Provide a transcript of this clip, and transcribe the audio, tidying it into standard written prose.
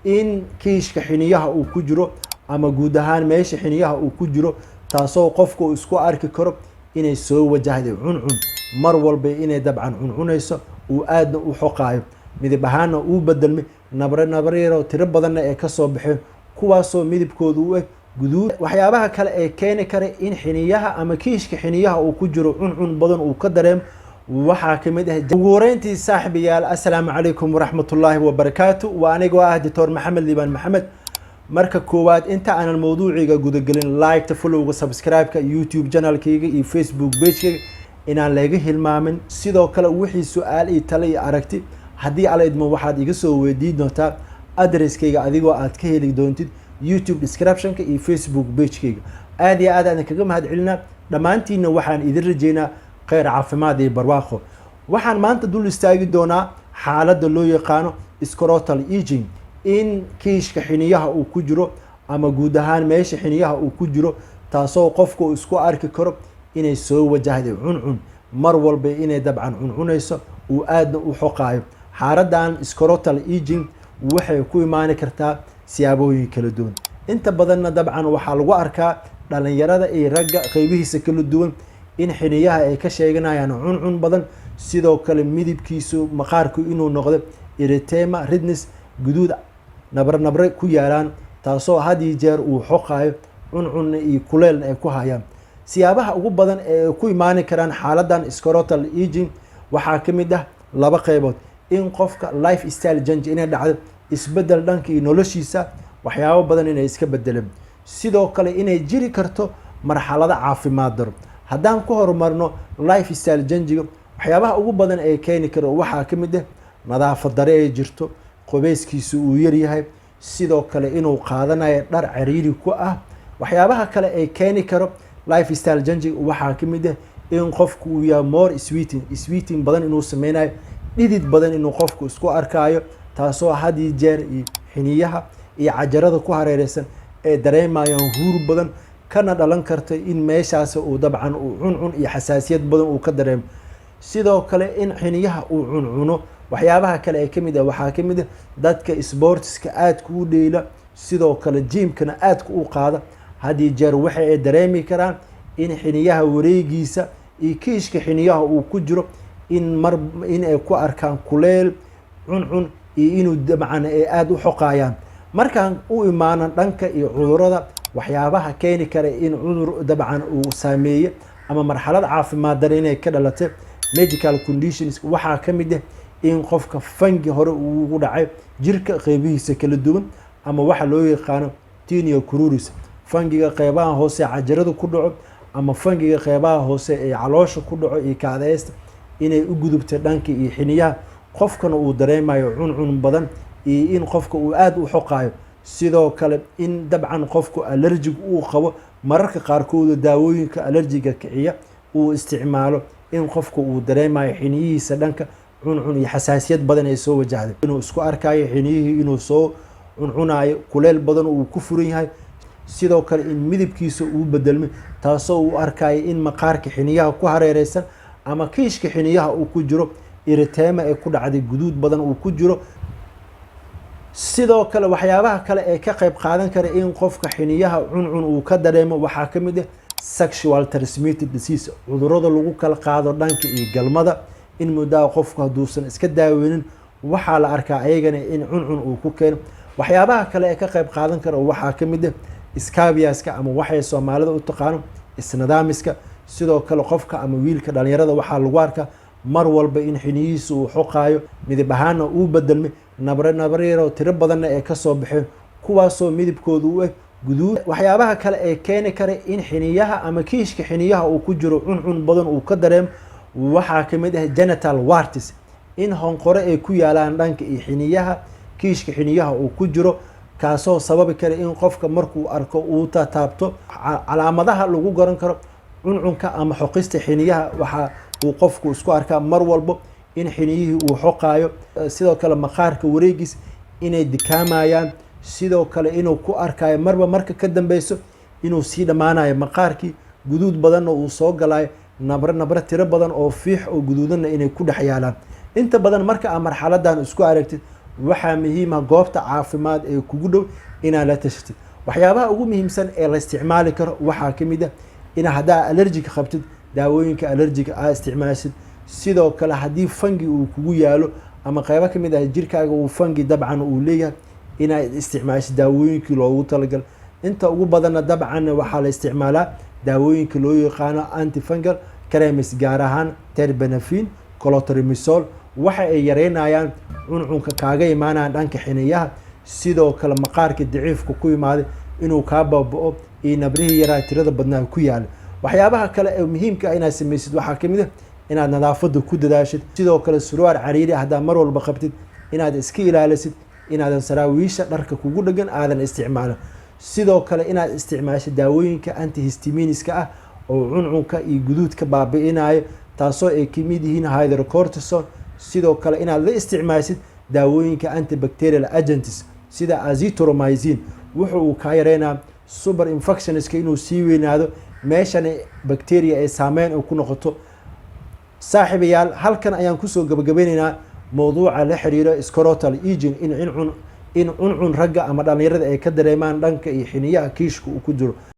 in kiishka xiniyaha uu ku jiro ama guud ahaan meesha xiniyaha uu ku jiro taasoo qofku isku arki karo inay soo wajahday cuncun mar walba inay dabcan cuncunayso uu aadna u xoqaayo midab ahaanna uu bedelmay nabre yar oo tiro badanna ay ka soo baxeen kuwaasoo midabkoodu u eg guduud. waxyaabaha kale ee keeni kara in xiniyaha ama kiishka xiniyaha uu ku jiro cuncun badan uu ka dareemo waxaa ka mid ah ugu horeyntii saaxiibayaal assalaamu calaykum waraxmatullaahi wabarakaatu waa anigoo ah doctor maxamed liibaan maxamed. marka koowaad inta aanan mawduuciga gudagelin like-ta followga subscribe-ka youtube channelkayga iyo facebook page-kayga inaan laga hilmaamin. sidoo kale wixii su-aal iyo talo iyo aragti haddii ala idmo waxaad iga soo weydiin doontaa adresskayga adigoo aad ka heli doontid youtube description-ka iyo facebook page-kayga. aad iyo aad aan kaga mahad celinaa dhammaantiinna waxaan idin rajeynaa kheyr caafimaad iyo barwaaqo. waxaan maanta dul istaagi doonaa xaaladda loo yaqaano scrotal aging, in kiishka xiniyaha uu ku jiro ama guud ahaan meesha xiniyaha uu ku jiro taasoo qofku isku arki karo inay soo wajahday cuncun mar walba inay dabcan cuncunayso uu aadna u xoqaayo. xaaladdan scrotal aging waxay ku imaan kartaa siyaabooyin kala duwan. inta badanna dabcan waxaa lagu arkaa dhalinyarada iyo ragga qeybihiisa kala duwan in xiniyaha ay ka sheeganayaan cuncun badan, sidoo kale midabkiisu maqaarku inuu noqdo erythema redness, guduud nabre ku yaalaan taasoo had iyo jeer uu xoqaayo cuncunna iyo kuleelna ay ku hayaan. siyaabaha ugu badan ee ku imaan karaan xaaladdan scrotal aging waxaa ka mid ah laba qeybood: in qofka life style change inay dhacdo, isbedel dhanka iyo noloshiisa waxyaabo badan inay iska bedeleen, sidoo kale inay jiri karto marxalado caafimaad daro. haddaan ku horumarno life style change-ga waxyaabaha ugu badan ee keeni karo waxaa ka mid ah nadaafad dare ay jirto, qubeyskiisu uu yaryahay, sidoo kale inuu qaadanayo dhar ciriiri ku ah. waxyaabaha kale ee keeni karo life style change waxaa ka mid ah in qofku uu yahay more sweating badan inuu sameynayo, dhidid badan inuu qofku isku arkaayo, taasoo had iyo jeer xiniyaha iyo cajarada ku hareereysan ee dareemayaan huur badan kana dhalan karta in meeshaas uu dabcan uu cuncun iyo xasaasiyad badan uu ka dareemo. sidoo kale in xiniyaha uu cuncuno waxyaabaha kale ee kamid ah waxaa ka mid ah dadka sportska aadka u dheela, sidoo kale jimkana aadka u qaada, had iyo jeer waxa ay dareemi karaan in xiniyaha wareegiisa iyo kiishka xiniyaha uu ku jiro in ay ku arkaan kuleel, cuncun iyo inuu dabcan ay aada u xoqayaan. markaan u imaanan dhanka iyo cudurada waxyaabaha keeni kara in cudur dabcan uu saameeyo ama marxalad caafimaad dare inay ka dhalatay medical conditions waxaa ka mid ah in qofka fangi hore uu ugu dhacay jirka qeybihiisa kala duwan ama waxa loo yaqaano tinea cruris, fangiga qeybaha hoose cajarada ku dhaco ama fangiga qeybaha hoose ee caloosha ku dhaco iyo kaadeysta inay u gudubtay dhanka iyo xiniyaha, qofkana uu dareemayo cuncun badan iyo in qofka uu aada u xoqaayo. sidoo kale in dabcan qofku allergic uu qabo, mararka qaarkooda daawooyinka allergiga kiciya uu isticmaalo, in qofku uu dareemayo xiniyihiisa dhanka cuncun iyo xasaasiyad badan ay soo wajahday, inuu isku arkayo xiniyihii inuu soo cuncunayo, kuleel badan uu ku furan yahay, sidoo kale in midabkiisa uu bedelmay taasoo uu arkayo in maqaarka xiniyaha ku hareereysan ama kiishka xiniyaha uu ku jiro erythema ee ku dhacday guduud badan uu ku jiro. sidoo kale waxyaabaha kale ee ka qayb qaadan kara in qofka xiniyaha cuncun uu ka dareemo waxaa ka mid ah sexual transmitted disease, cudurada lagu kala qaado dhanka iyo galmada. in muddaa qofku hadduusan iska daaweynin waxaa la arkaa ayagana in cuncun uu ku keeno. waxyaabaha kale ee ka qayb qaadan kara waxaa ka mid ah scabiaska ama waxay soomaalida u taqaano isnidaamiska. sidoo kale qofka ama wiilka dhalinyarada waxaa lagu arkaa mar walba in xiniyihiisa uu xoqaayo, midab ahaanna uu bedelmay, nabre yar oo tiro badanna ay ka soo baxeen kuwaasoo midabkoodu u eg guduud. waxyaabaha kale ee keeni kara in xiniyaha ama kiishka xiniyaha uu ku jiro cuncun badan uu ka dareemo waxaa ka mid ah genital warts, in honqore ay ku yaalaan dhanka iyo xiniyaha kiishka xiniyaha uu ku jiro, kaasoo sababi kara in qofka markuu arko uu taabto. calaamadaha lagu garan karo cuncunka ama xoqista xiniyaha waxaa uu qofku isku arkaa mar walbo in xiniyihii uu xoqaayo, sidoo kale maqaarka wareegiis inay dikaamayaan, sidoo kale inuu ku arkayo marba marka ka dambeyso inuu sii dhammaanayo maqaarkii, guduud badanna uu soo galayo, nabre tiro badan oo fiix oo guduudanna inay ku dhex yaalaan. inta badan marka aad marxaladan isku aragtid waxaa muhiima goobta caafimaad ee kugu dhow inaad la tashatid. waxyaabaha ugu muhiimsan ee la isticmaali karo waxaa ka mid ah in haddaa allergic qabtid daawooyinka allergic aa isticmaashid. sidoo kale haddii fangi uu kugu yaalo ama qaybo ka mid ah jirkaaga uu fangi dabcan uu leeyahay inaad isticmaashid daawooyinkii loogu talagal. inta ugu badanna dabcan waxaa la isticmaalaa daawooyinka loo yaqaano antifungal cremes, gaar ahaan terbinafine, clotrimazole. waxa ay yareynayaan cuncunka kaaga imaanaya dhanka xiniyaha, sidoo kale maqaarka daciifka ku imaaday inuu kaa baaba'o iyo nabrihii yaraa tirada badnaa ku yaala. waxyaabaha kale ee muhiimka ah inaad samaysid waxaa ka mid ah inaad nadaafadda ku dadaashid. sidoo kale surwaal cariiri haddaa mar walba qabtid inaad iska ilaalisid, inaadan saraawiisha dharka kugu dhagan aadan isticmaalin. sidoo kale inaad isticmaashid daawooyinka antihistaminiska ah oo cuncunka iyo guduudka baabi'inayo, taasoo ay ka mid yihiin hydrocortisone. sidoo kale inaad la isticmaashid daawooyinka antibacterial agents sida azithromycin, wuxuu uu kaa yareynaa super infectionska inuu sii weynaado, meeshan bacteria ay saameyn ku noqoto. saaxiibayaal, halkan ayaan kusoo gabagabeynaynaa mowduuca la xiriira scrotal aging, in cuncun ragga ama dhalinyarada ay ka dareemaan dhanka iyo xiniyaha kiishka uu ku jiro.